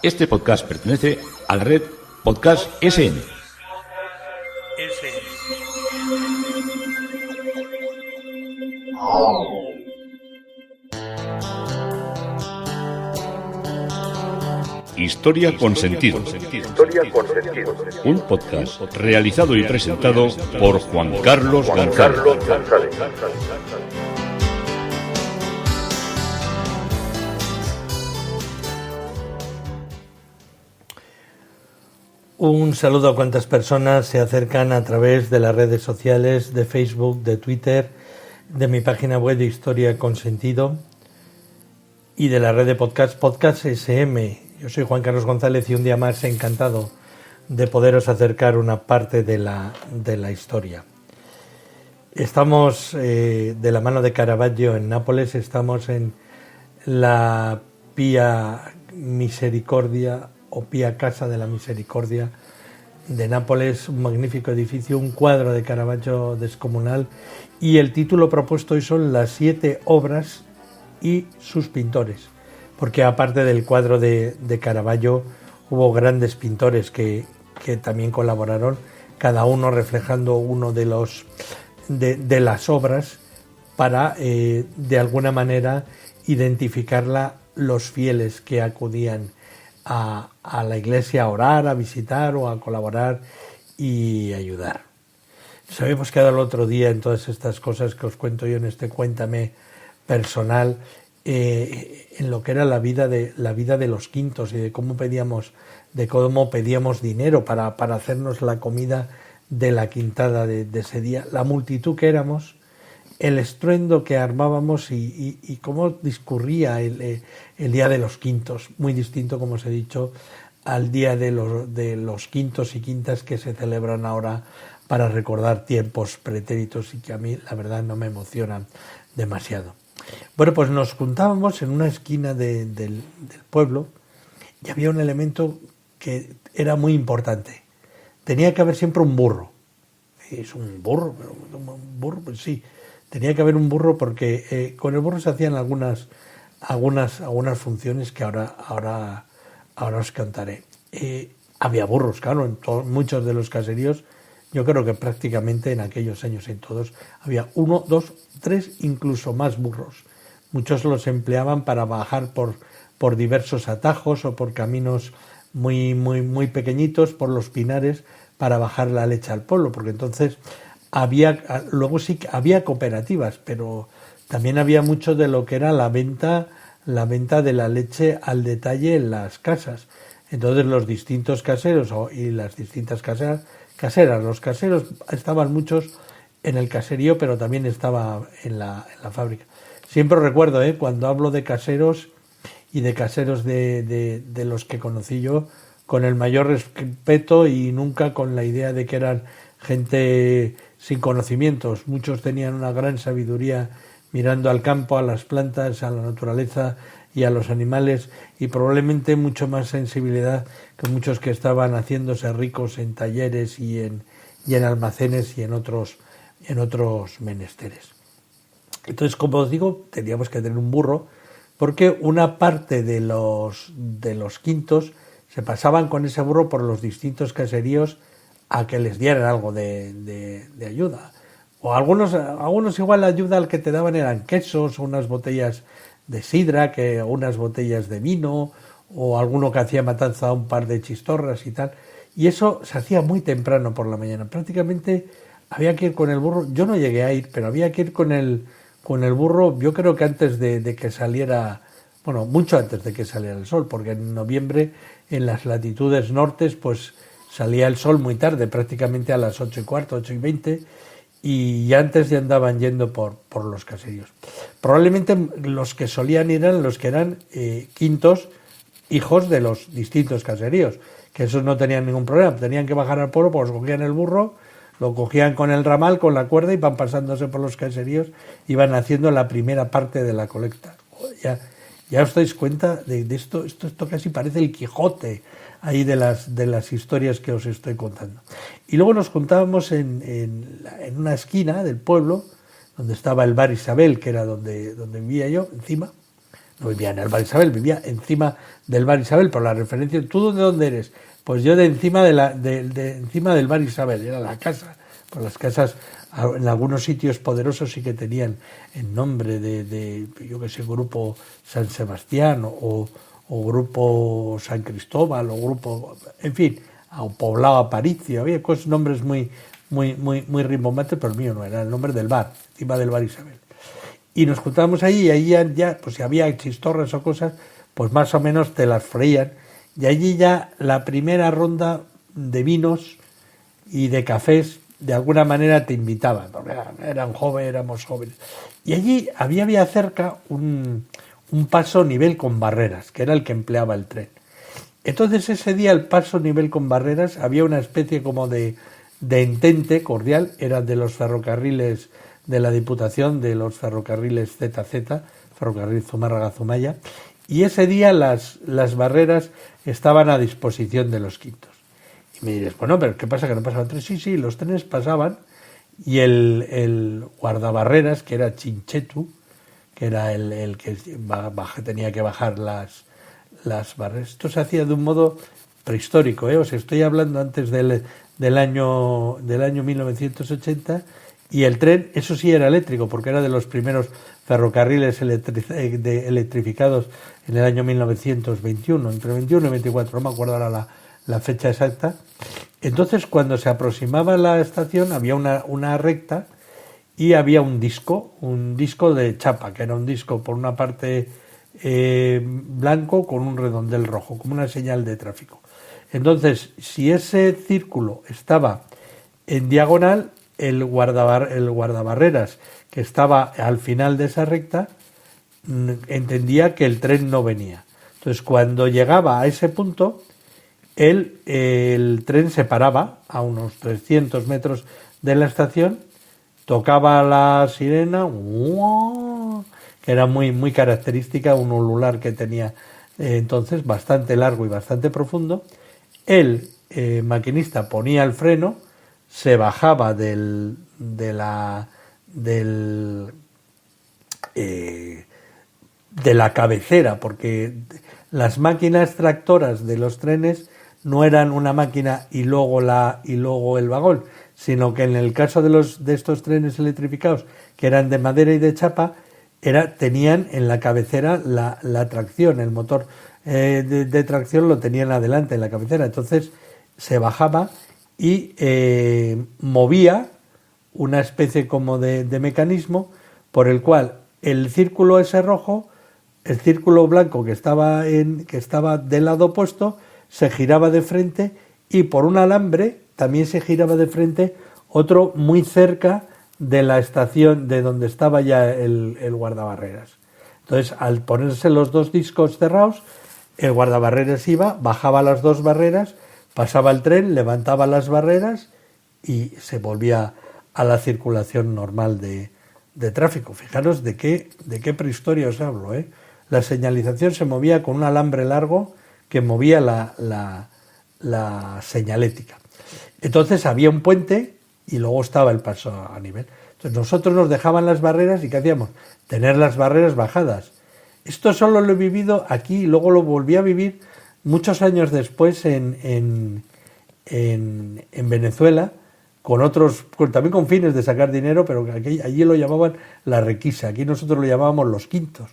Este podcast pertenece a la red Podcast SN. Historia con sentido. Un podcast realizado y presentado por Juan Carlos González. Un saludo a cuantas personas se acercan a través de las redes sociales, de Facebook, de Twitter, de mi página web de Historia con Sentido y de la red de Podcast SM. Yo soy Juan Carlos González y un día más encantado de poderos acercar una parte de la historia. Estamos de la mano de Caravaggio en Nápoles, estamos en la Pia Misericordia o Pia Casa de la Misericordia de Nápoles, un magnífico edificio, un cuadro de Caravaggio descomunal, y el título propuesto hoy son Las 7 obras y sus pintores, porque aparte del cuadro de Caravaggio hubo grandes pintores que también colaboraron, cada uno reflejando uno de las obras para de alguna manera identificarla los fieles que acudían a la iglesia a orar, a visitar o a colaborar y ayudar. Nos habíamos quedado el otro día en todas estas cosas que os cuento yo en este Cuéntame personal, en lo que era la vida de los quintos y de cómo pedíamos dinero para hacernos la comida de la quintada de ese día, la multitud que éramos, el estruendo que armábamos y cómo discurría el día de los quintos, muy distinto, como os he dicho, al día de los quintos y quintas que se celebran ahora para recordar tiempos pretéritos y que a mí la verdad no me emocionan demasiado. Bueno, pues nos juntábamos en una esquina del pueblo y había un elemento que era muy importante. Tenía que haber siempre un burro. ¿Es un burro? ¿Un burro? Pues sí. Tenía que haber un burro porque con el burro se hacían algunas funciones que ahora os contaré. Había burros, claro, en muchos de los caseríos. Yo creo que prácticamente en aquellos años, en todos, había 1, 2, 3, incluso más burros. Muchos los empleaban para bajar por diversos atajos o por caminos muy, muy, muy pequeñitos, por los pinares, para bajar la leche al pueblo, porque entonces luego sí que había cooperativas, pero también había mucho de lo que era la venta de la leche al detalle en las casas. Entonces los distintos caseros y las distintas caseras, los caseros estaban muchos en el caserío, pero también estaba en la fábrica. Siempre recuerdo, cuando hablo de caseros y de caseros de los que conocí yo, con el mayor respeto y nunca con la idea de que eran gente sin conocimientos. Muchos tenían una gran sabiduría mirando al campo, a las plantas, a la naturaleza y a los animales, y probablemente mucho más sensibilidad que muchos que estaban haciéndose ricos en talleres y en almacenes y en otros menesteres. Entonces, como os digo, teníamos que tener un burro, porque una parte de los quintos se pasaban con ese burro por los distintos caseríos a que les dieran algo de ayuda. O algunos igual la ayuda al que te daban eran quesos, unas botellas de sidra, unas botellas de vino, o alguno que hacía matanza, un par de chistorras y tal. Y eso se hacía muy temprano por la mañana. Prácticamente había que ir con el burro. Yo no llegué a ir, pero había que ir con el burro, yo creo que antes de que saliera, bueno, mucho antes de que saliera el sol, porque en noviembre en las latitudes nortes pues salía el sol muy tarde, prácticamente a las 8:15, 8:20, y ya antes ya andaban yendo por los caseríos. Probablemente los que solían ir eran los que eran quintos, hijos de los distintos caseríos, que esos no tenían ningún problema, tenían que bajar al pueblo, pues cogían el burro, lo cogían con el ramal, con la cuerda, y van pasándose por los caseríos, iban haciendo la primera parte de la colecta. Ya os dais cuenta de esto casi parece el Quijote ahí de las historias que os estoy contando. Y luego nos juntábamos en una esquina del pueblo, donde estaba el bar Isabel, que era donde vivía yo, encima, no vivía en el Bar Isabel, vivía encima del Bar Isabel, por la referencia. ¿Tú de dónde eres? Pues yo de encima de encima del Bar Isabel, era la casa. Pues las casas en algunos sitios poderosos sí que tenían el nombre de yo que sé, Grupo San Sebastián o Grupo San Cristóbal o Grupo, en fin, o Poblado Aparicio, había nombres muy rimbombantes, pero el mío no, era el nombre del bar, encima del Bar Isabel. Y nos juntábamos ahí y allí ya, pues si había chistorras o cosas, pues más o menos te las freían. Y allí ya la primera ronda de vinos y de cafés, de alguna manera te invitaban, porque éramos jóvenes. Y allí había cerca un paso nivel con barreras, que era el que empleaba el tren. Entonces ese día el paso nivel con barreras había una especie como de entente cordial, era de los ferrocarriles de la Diputación, de los ferrocarriles ZZ, ferrocarril Zumárraga-Zumaya, y ese día las barreras estaban a disposición de los quintos. Y me diréis, bueno, pero ¿qué pasa que no pasaban trenes? Sí, los trenes pasaban y el guardabarreras, que era Chinchetu, que era el que tenía que bajar las barreras. Esto se hacía de un modo prehistórico, os estoy hablando antes del año 1980, y el tren, eso sí, era eléctrico, porque era de los primeros ferrocarriles electrificados en el año 1921, entre 21 y 24, no me acuerdo ahora la fecha exacta. Entonces, cuando se aproximaba la estación, había una recta y había un disco de chapa, que era un disco por una parte blanco con un redondel rojo, como una señal de tráfico. Entonces, si ese círculo estaba en diagonal, el guardabarreras que estaba al final de esa recta entendía que el tren no venía. Entonces, cuando llegaba a ese punto, el tren se paraba a unos 300 metros de la estación, tocaba la sirena, que era muy característica, un ulular que tenía entonces bastante largo y bastante profundo. El maquinista ponía el freno, se bajaba de la cabecera, porque las máquinas tractoras de los trenes no eran una máquina y luego el vagón, sino que en el caso de estos trenes electrificados, que eran de madera y de chapa, tenían en la cabecera la tracción, el motor de tracción lo tenían adelante en la cabecera. Entonces se bajaba y movía una especie como de mecanismo por el cual el círculo ese rojo, el círculo blanco que estaba del lado opuesto, se giraba de frente, y por un alambre también se giraba de frente otro muy cerca de la estación de donde estaba ya el guardabarreras. Entonces, al ponerse los dos discos cerrados, el guardabarreras bajaba las dos barreras, pasaba el tren, levantaba las barreras y se volvía a la circulación normal de tráfico. Fijaros de qué prehistoria os hablo, La señalización se movía con un alambre largo que movía la señalética. Entonces había un puente y luego estaba el paso a nivel. Entonces nosotros nos dejaban las barreras y ¿qué hacíamos? Tener las barreras bajadas. Esto solo lo he vivido aquí y luego lo volví a vivir muchos años después en Venezuela, también con fines de sacar dinero, pero allí lo llamaban la requisa, aquí nosotros lo llamábamos los quintos,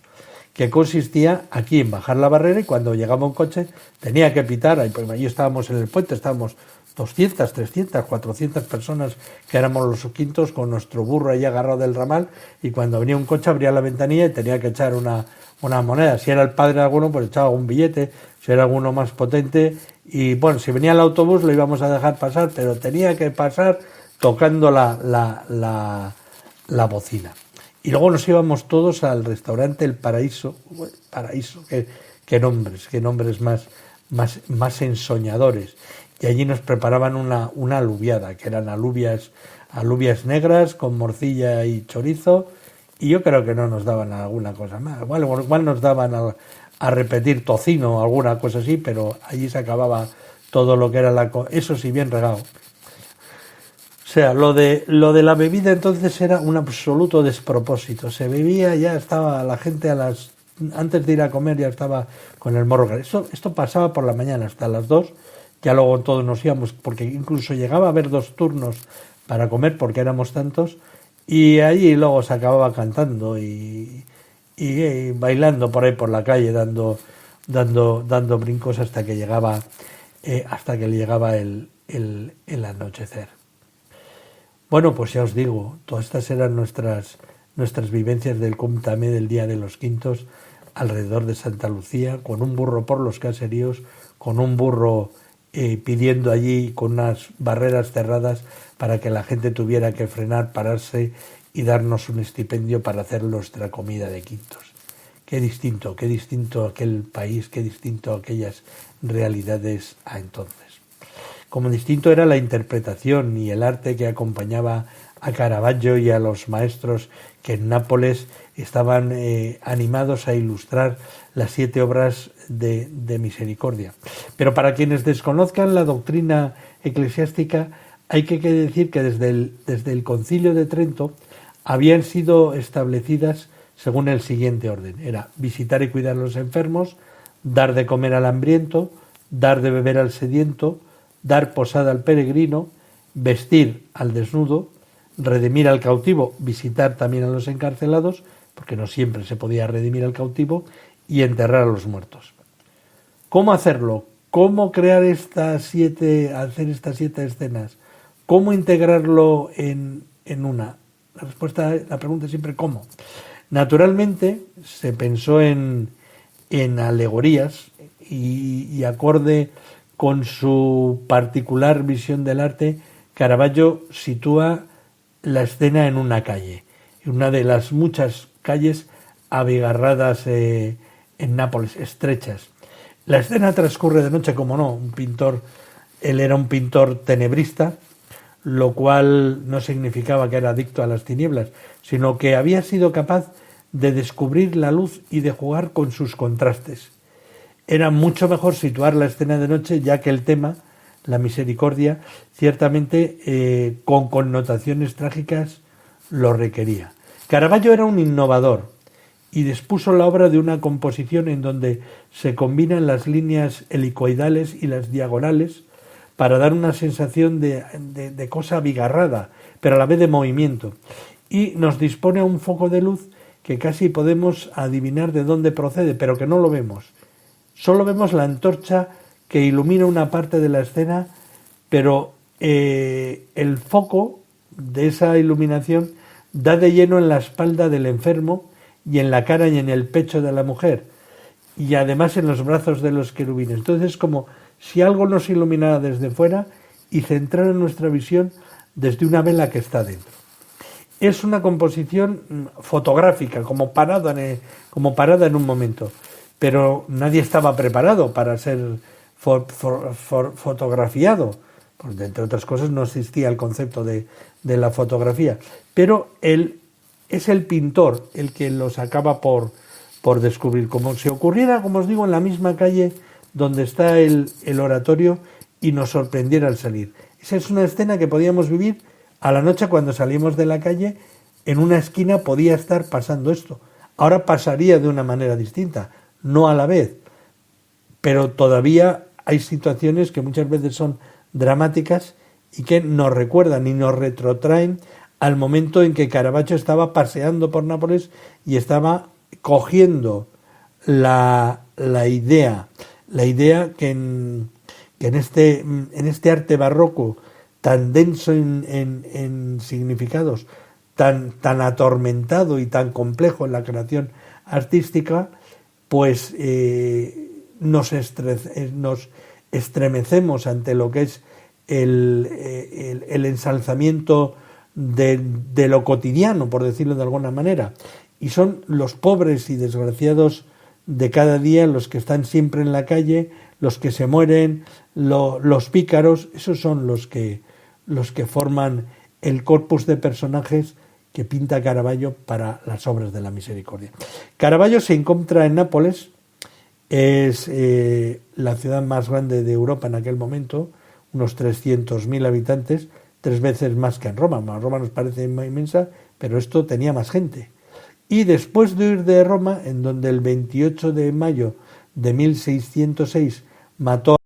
que consistía aquí en bajar la barrera, y cuando llegaba un coche tenía que pitar, pues allí estábamos en el puente, estábamos 200, 300, 400 personas que éramos los quintos con nuestro burro ahí agarrado del ramal, y cuando venía un coche abría la ventanilla y tenía que echar una moneda. Si era el padre de alguno, pues echaba un billete, si era alguno más potente, y bueno, si venía el autobús lo íbamos a dejar pasar, pero tenía que pasar tocando la bocina. Y luego nos íbamos todos al restaurante El Paraíso, qué nombres más ensoñadores. Y allí nos preparaban una alubiada, que eran alubias negras con morcilla y chorizo, y yo creo que no nos daban alguna cosa más. Igual nos daban a repetir tocino o alguna cosa así, pero allí se acababa todo lo que era eso sí, bien regado. O sea, lo de la bebida entonces era un absoluto despropósito. Se bebía, ya estaba la gente a las antes de ir a comer ya estaba con el morro. Esto pasaba por la mañana hasta las 2, ya luego todos nos íbamos, porque incluso llegaba a haber 2 turnos para comer porque éramos tantos, y allí luego se acababa cantando y bailando por ahí por la calle, dando brincos hasta que llegaba el anochecer. Bueno, pues ya os digo, todas estas eran nuestras vivencias del Comptamé del Día de los Quintos alrededor de Santa Lucía, con un burro por los caseríos, con un burro pidiendo allí con unas barreras cerradas para que la gente tuviera que frenar, pararse y darnos un estipendio para hacer nuestra comida de quintos. Qué distinto aquel país, qué distinto aquellas realidades a entonces. Como distinto era la interpretación y el arte que acompañaba a Caravaggio y a los maestros que en Nápoles estaban animados a ilustrar las 7 obras de misericordia. Pero para quienes desconozcan la doctrina eclesiástica, hay que decir que desde el Concilio de Trento habían sido establecidas según el siguiente orden. Era visitar y cuidar a los enfermos, dar de comer al hambriento, dar de beber al sediento, dar posada al peregrino, vestir al desnudo, redimir al cautivo, visitar también a los encarcelados, porque no siempre se podía redimir al cautivo, y enterrar a los muertos. ¿Cómo hacerlo? ¿Cómo crear hacer estas 7 escenas? ¿Cómo integrarlo en una? La pregunta es siempre ¿cómo? Naturalmente se pensó en alegorías y acorde con su particular visión del arte, Caravaggio sitúa la escena en una calle, en una de las muchas calles abigarradas en Nápoles, estrechas. La escena transcurre de noche, como no, él era un pintor tenebrista, lo cual no significaba que era adicto a las tinieblas, sino que había sido capaz de descubrir la luz y de jugar con sus contrastes. Era mucho mejor situar la escena de noche, ya que el tema, la misericordia, ciertamente con connotaciones trágicas lo requería. Caravaggio era un innovador y dispuso la obra de una composición en donde se combinan las líneas helicoidales y las diagonales para dar una sensación de cosa abigarrada, pero a la vez de movimiento. Y nos dispone a un foco de luz que casi podemos adivinar de dónde procede, pero que no lo vemos. Solo vemos la antorcha que ilumina una parte de la escena, pero el foco de esa iluminación da de lleno en la espalda del enfermo y en la cara y en el pecho de la mujer, y además en los brazos de los querubines. Entonces es como si algo nos iluminara desde fuera y centrara nuestra visión desde una vela que está dentro. Es una composición fotográfica, como parada en un momento, pero nadie estaba preparado para ser fotografiado, porque entre otras cosas no existía el concepto de la fotografía, pero él es el pintor el que los acaba por descubrir, como si ocurriera, como os digo, en la misma calle donde está el oratorio y nos sorprendiera al salir. Esa es una escena que podíamos vivir a la noche cuando salimos de la calle. En una esquina podía estar pasando esto. Ahora pasaría de una manera distinta, no a la vez, pero todavía hay situaciones que muchas veces son dramáticas y que nos recuerdan y nos retrotraen al momento en que Caravaggio estaba paseando por Nápoles y estaba cogiendo la idea que en este arte barroco tan denso en significados, tan atormentado y tan complejo en la creación artística, pues nos estremecemos ante lo que es el ensalzamiento de lo cotidiano, por decirlo de alguna manera, y son los pobres y desgraciados de cada día los que están siempre en la calle, los que se mueren, los pícaros. Esos son los que forman el corpus de personajes que pinta Caravaggio para las obras de la misericordia. Caravaggio se encuentra en Nápoles, es la ciudad más grande de Europa en aquel momento, unos 300.000 habitantes, 3 veces más que en Roma. Roma nos parece inmensa, pero esto tenía más gente. y después de huir de Roma, en donde el 28 de mayo de 1606 mató